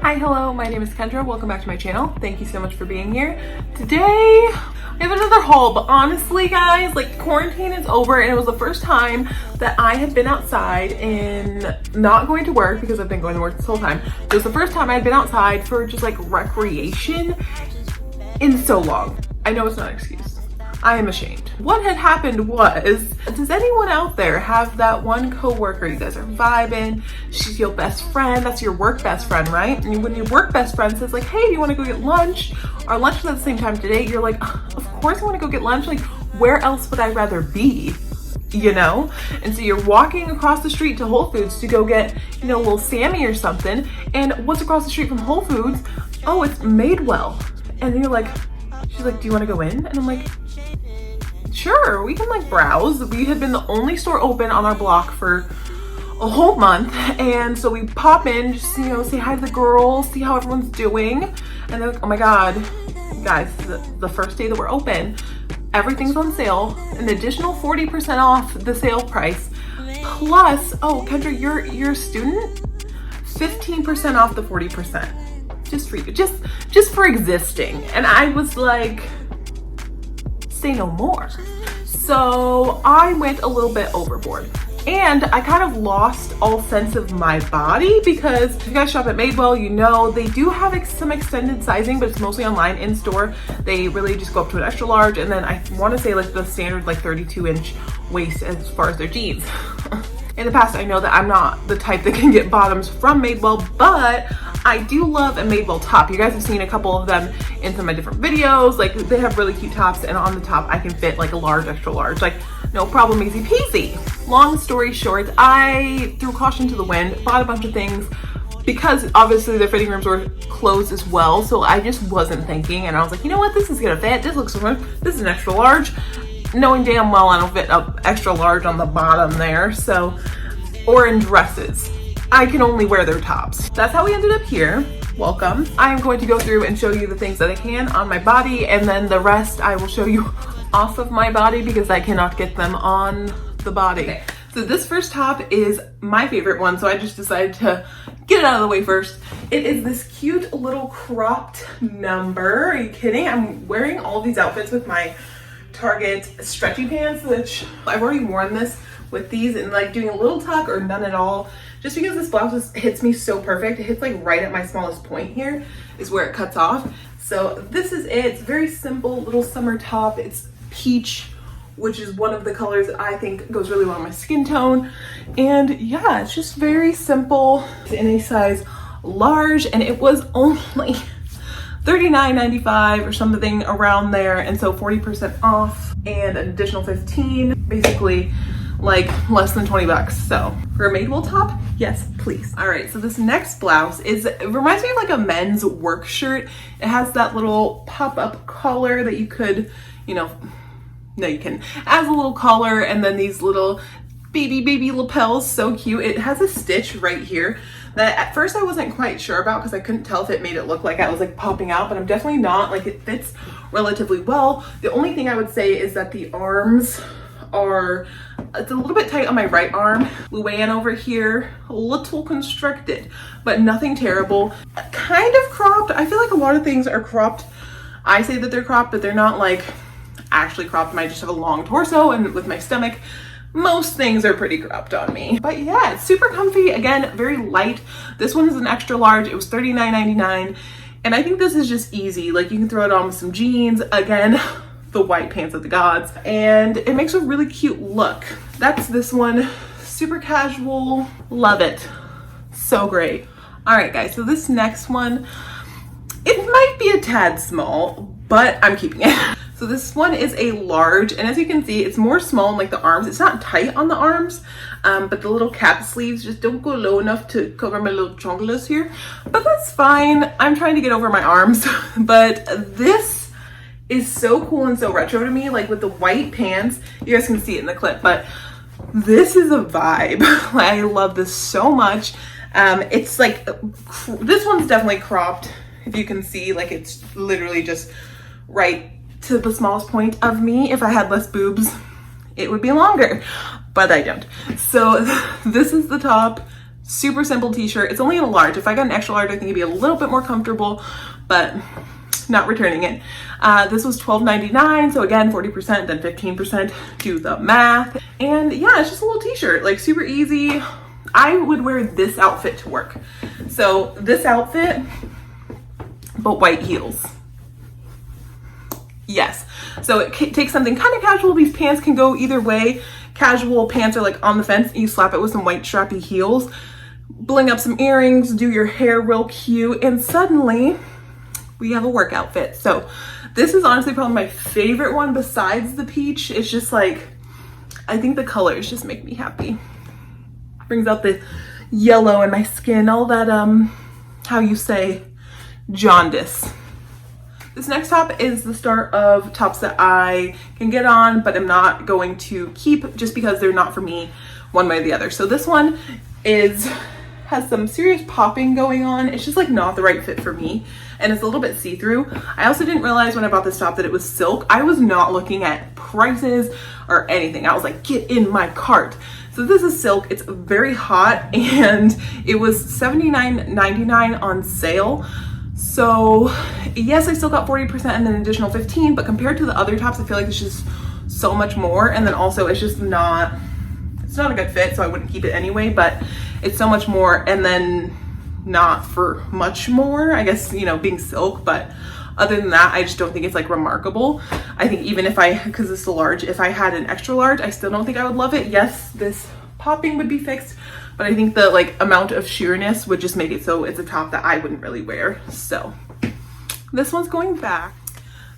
Hi, hello, my name is Kendra. Welcome back to my channel. Thank you so much for being here. Today, I have another haul, but honestly, guys, like quarantine is over and it was the first time that I have been outside and not going to work because I've been going to work this whole time. It was the first time I'd been outside for just like recreation in so long. I know it's not an excuse. I am ashamed. What had happened was, does anyone out there have that one coworker, you guys are vibing, she's your best friend, that's your work best friend, right? And when your work best friend says like, hey, do you wanna go get lunch? Our lunch is at the same time today, you're like, of course I wanna go get lunch, like where else would I rather be? You know? And so you're walking across the street to Whole Foods to go get, you know, a little Sammy or something, and what's across the street from Whole Foods? Oh, it's Madewell. And then you're like, she's like, do you wanna go in? And I'm like, sure, we can like browse. We had been the only store open on our block for a whole month, and so we pop in, just, you know, say hi to the girls, see how everyone's doing, and then, oh my god, guys, the first day that we're open, everything's on sale, an additional 40% off the sale price, plus, oh, Kendra, you're a student? 15% off the 40%, just for you, just for existing. And I was like, say no more. So I went a little bit overboard and I kind of lost all sense of my body, because if you guys shop at Madewell, you know they do have some extended sizing, but it's mostly online. In store they really just go up to an extra large, and then I want to say like the standard like 32-inch waist as far as their jeans. In the past, I know that I'm not the type that can get bottoms from Madewell, but I do love a Madewell top. You guys have seen a couple of them in some of my different videos. Like they have really cute tops, and on the top I can fit like a large, extra large, like no problem, easy peasy. Long story short, I threw caution to the wind, bought a bunch of things because obviously their fitting rooms were closed as well. So I just wasn't thinking, and I was like, you know what, this is gonna fit. This looks so good. This is an extra large, knowing damn well I don't fit up extra large on the bottom there. So, or in dresses, I can only wear their tops. That's how we ended up here. Welcome. I am going to go through and show you the things that I can on my body, and then the rest I will show you off of my body because I cannot get them on the body. Okay. So this first top is my favorite one, so I just decided to get it out of the way first. It is this cute little cropped number. Are you kidding? I'm wearing all these outfits with my Target stretchy pants, which I've already worn this with these and like doing a little tuck or none at all, just because this blouse hits me so perfect. It hits like right at my smallest point here is where it cuts off. So this is it. It's very simple little summer top. It's peach, which is one of the colors that I think goes really well on my skin tone. And yeah, it's just very simple. It's in a size large, and it was only $39.95 or something around there, and so 40% off and an additional 15, basically like less than 20 bucks. So for a Madewell top, yes please. All right, so this next blouse it reminds me of like a men's work shirt. It has that little pop-up collar that you could, you know, no you can, as a little collar, and then these little baby lapels, so cute. It has a stitch right here that at first I wasn't quite sure about because I couldn't tell if it made it look like I was like popping out, but I'm definitely not. Like it fits relatively well. The only thing I would say is that the arms are, it's a little bit tight on my right arm. Luann over here, a little constricted, but nothing terrible. Kind of cropped. I feel like a lot of things are cropped. I say that they're cropped, but they're not like actually cropped. I just have a long torso, and with my stomach, most things are pretty cropped on me. But yeah, it's super comfy. Again, very light. This one is an extra large. It was $39.99. And I think this is just easy. Like you can throw it on with some jeans. Again, the white pants of the gods. And it makes a really cute look. That's this one. Super casual. Love it. So great. All right, guys. So this next one, it might be a tad small, but I'm keeping it. So this one is a large, and as you can see, it's more small in like the arms. It's not tight on the arms, but the little cap sleeves just don't go low enough to cover my little chongulas here, but that's fine. I'm trying to get over my arms, but this is so cool and so retro to me, like with the white pants. You guys can see it in the clip, but this is a vibe. I love this so much. It's like, this one's definitely cropped. If you can see, like it's literally just right to the smallest point of me. If I had less boobs, it would be longer, but I don't. So this is the top. Super simple t-shirt. It's only in a large. If I got an extra large, I think it'd be a little bit more comfortable, but not returning it. This was $12.99, so again 40%, then 15%, do the math. And yeah, it's just a little t-shirt, like super easy. I would wear this outfit to work. So this outfit, but white heels. Yes. So it takes something kind of casual. These pants can go either way. Casual pants are like on the fence. You slap it with some white strappy heels, bling up some earrings, do your hair real cute, and suddenly we have a work outfit. So this is honestly probably my favorite one besides the peach. It's just like, I think the colors just make me happy. Brings out the yellow in my skin, all that, how you say, jaundice. This next top is the start of tops that I can get on, but I'm not going to keep just because they're not for me one way or the other. So this one has some serious popping going on. It's just like not the right fit for me, and it's a little bit see-through. I also didn't realize when I bought this top that it was silk. I was not looking at prices or anything. I was like, get in my cart. So this is silk. It's very hot, and it was $79.99 on sale. So yes, I still got 40% and then an additional 15, but compared to the other tops, I feel like it's just so much more. And then also it's just not, it's not a good fit, so I wouldn't keep it anyway, but it's so much more, and then not for much more, I guess, you know, being silk. But other than that, I just don't think it's like remarkable. I think even if because it's a large, if I had an extra large, I still don't think I would love it. Yes, this popping would be fixed, but I think the like amount of sheerness would just make it so it's a top that I wouldn't really wear. So this one's going back.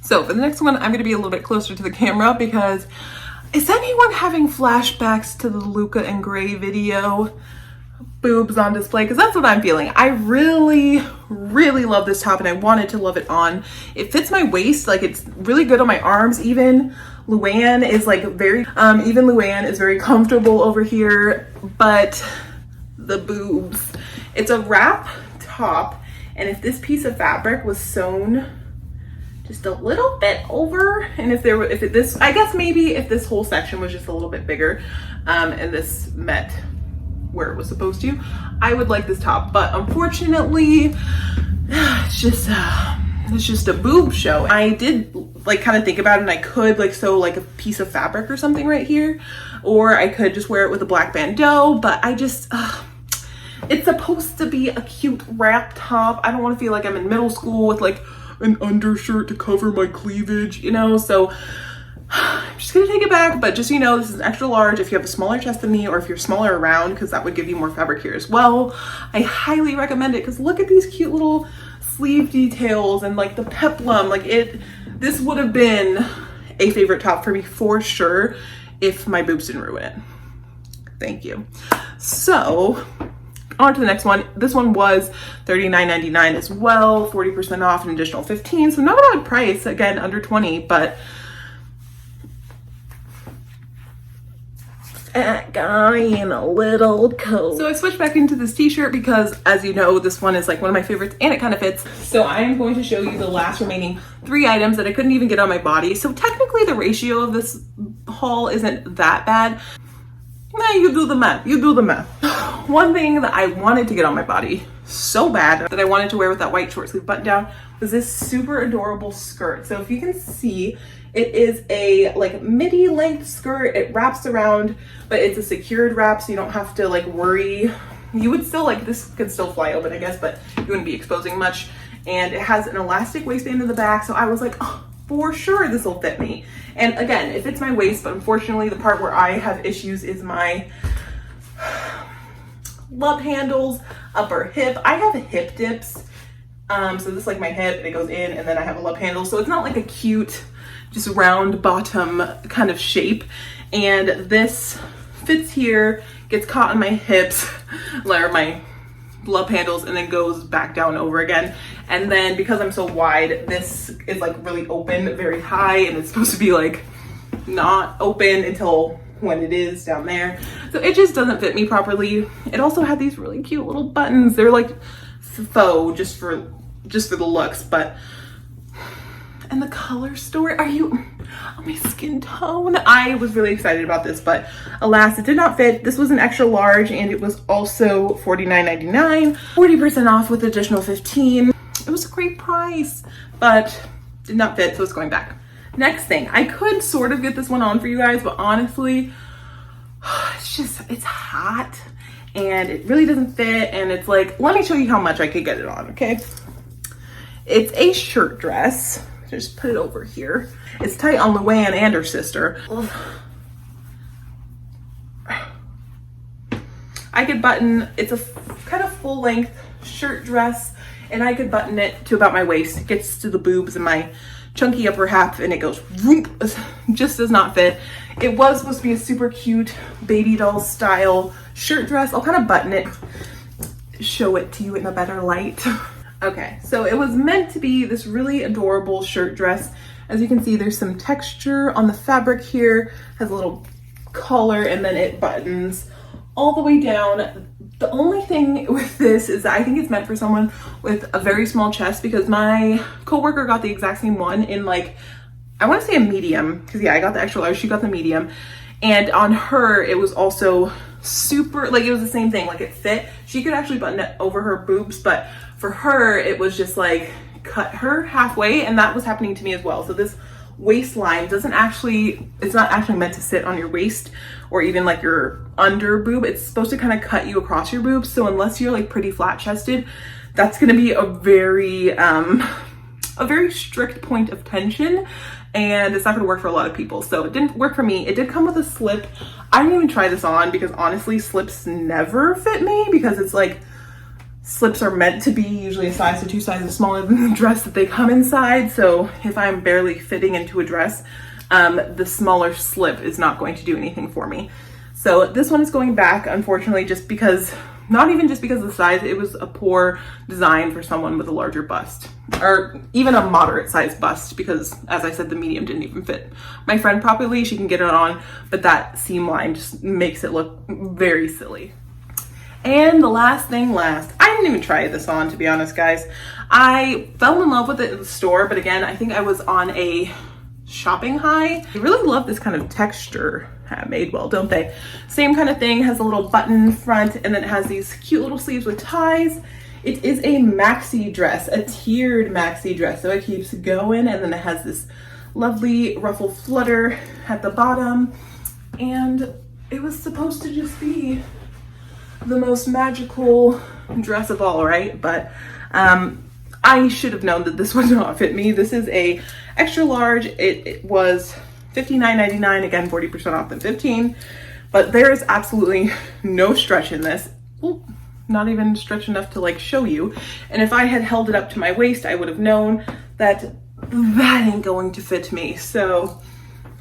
So for the next one, I'm gonna be a little bit closer to the camera because is anyone having flashbacks to the Luca and Gray video? Boobs on display, because that's what I'm feeling. I really love this top, and I wanted to love it on. It fits my waist, like it's really good on my arms. Even Luann is like very comfortable over here, but the boobs. It's a wrap top, and if this piece of fabric was sewn just a little bit over, and I guess maybe if this whole section was just a little bit bigger, and this met where it was supposed to, I would like this top. But unfortunately, it's just a boob show. I did like kind of think about it, and I could like sew like a piece of fabric or something right here, or I could just wear it with a black bandeau, but I just it's supposed to be a cute wrap top. I don't want to feel like I'm in middle school with like an undershirt to cover my cleavage, you know. So I'm just gonna take it back, but just, you know, this is an extra large if you have a smaller chest than me, or if you're smaller around, because that would give you more fabric here as well. I highly recommend it, because look at these cute little sleeve details and like the peplum. Like this would have been a favorite top for me for sure if my boobs didn't ruin it. Thank you. So on to the next one. This one was $39.99 as well, 40% off, an additional 15. So not a bad price, again under 20, but fat guy in a little coat. So I switched back into this t-shirt because, as you know, this one is like one of my favorites and it kind of fits. So I'm going to show you the last remaining 3 items that I couldn't even get on my body. So technically the ratio of this haul isn't that bad. Nah, you do the math, you do the math. One thing that I wanted to get on my body so bad that I wanted to wear with that white short sleeve button down was this super adorable skirt. So if you can see, it is a like midi length skirt. It wraps around, but it's a secured wrap, so you don't have to like worry. You would still like, this could still fly open, I guess, but you wouldn't be exposing much. And it has an elastic waistband in the back, so I was like, oh, for sure this will fit me. And again, it fits my waist, but unfortunately the part where I have issues is my love handles, upper hip. I have hip dips, so this is like my hip, and it goes in, and then I have a love handle, so it's not like a cute just round bottom kind of shape. And this fits here, gets caught in my hips, or my love handles, and then goes back down over again. And then because I'm so wide, this is like really open, very high, and it's supposed to be like not open until when it is down there. So it just doesn't fit me properly. It also had these really cute little buttons. They're like faux, just for the looks, but And the color story, are you on my skin tone? I was really excited about this, but alas, it did not fit. This was an extra large and it was also $49.99, 40% off with additional 15. It was a great price, but did not fit, so it's going back. Next thing, I could sort of get this one on for you guys, but honestly, it's hot and it really doesn't fit. And it's like, let me show you how much I could get it on, okay? It's a shirt dress. Just put it over here. It's tight on Luann and her sister. I could button, it's a kind of full length shirt dress, and I could button it to about my waist. It gets to the boobs and my chunky upper half, and it goes whoop, just does not fit. It was supposed to be a super cute baby doll style shirt dress. I'll kind of button it, show it to you in a better light. Okay, so it was meant to be this really adorable shirt dress. As you can see, there's some texture on the fabric here, has a little collar, and then it buttons all the way down. The only thing with this is that I think it's meant for someone with a very small chest, because my coworker got the exact same one in like, I want to say a medium, because yeah, I got the extra large, she got the medium. And on her, it was also super, like it was the same thing, like it fit. She could actually button it over her boobs, but for her, it was just like cut her halfway, and that was happening to me as well. So this waistline doesn't actually, it's not actually meant to sit on your waist or even like your under boob. It's supposed to kind of cut you across your boobs. So unless you're like pretty flat chested, that's going to be a very strict point of tension, and it's not going to work for a lot of people. So it didn't work for me. It did come with a slip. I didn't even try this on because honestly, slips never fit me, because it's like, slips are meant to be usually a size to 2 sizes smaller than the dress that they come inside. So if I'm barely fitting into a dress, the smaller slip is not going to do anything for me. So this one is going back, unfortunately, just because, not even just because of the size, it was a poor design for someone with a larger bust, or even a moderate sized bust, because as I said, the medium didn't even fit my friend properly. She can get it on, but that seam line just makes it look very silly. And the last thing last, I didn't even try this on, to be honest, guys. I fell in love with it in the store, but again, I think I was on a shopping high. I really love this kind of texture at Madewell, don't they? Same kind of thing, has a little button front, and then it has these cute little sleeves with ties. It is a maxi dress, a tiered maxi dress, so it keeps going, and then it has this lovely ruffle flutter at the bottom, and it was supposed to just be the most magical dress of all, right? But I should have known that this would not fit me. This is a extra large. It was $59.99, again 40% off than 15, but there is absolutely no stretch in this. Well, not even stretch enough to like show you. And if I had held it up to my waist, I would have known that that ain't going to fit me. So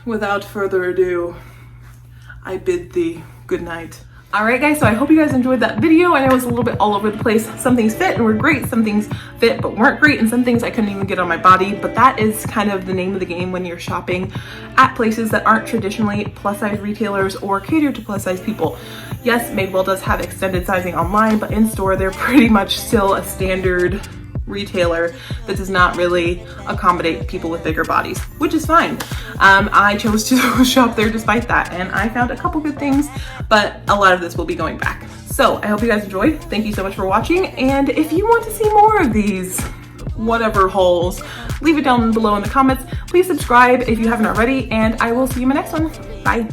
without further ado, I bid thee good night. All right, guys, so I hope you guys enjoyed that video. I know it was a little bit all over the place. Some things fit and were great, some things fit but weren't great, and some things I couldn't even get on my body. But that is kind of the name of the game when you're shopping at places that aren't traditionally plus size retailers or cater to plus size people. Yes, Madewell does have extended sizing online, but in store, they're pretty much still a standard retailer that does not really accommodate people with bigger bodies, which is fine. I chose to shop there despite that, and I found a couple good things, but a lot of this will be going back. So I hope you guys enjoyed. Thank you so much for watching, and if you want to see more of these whatever hauls, leave it down below in the comments. Please subscribe if you haven't already, and I will see you in my next one. Bye.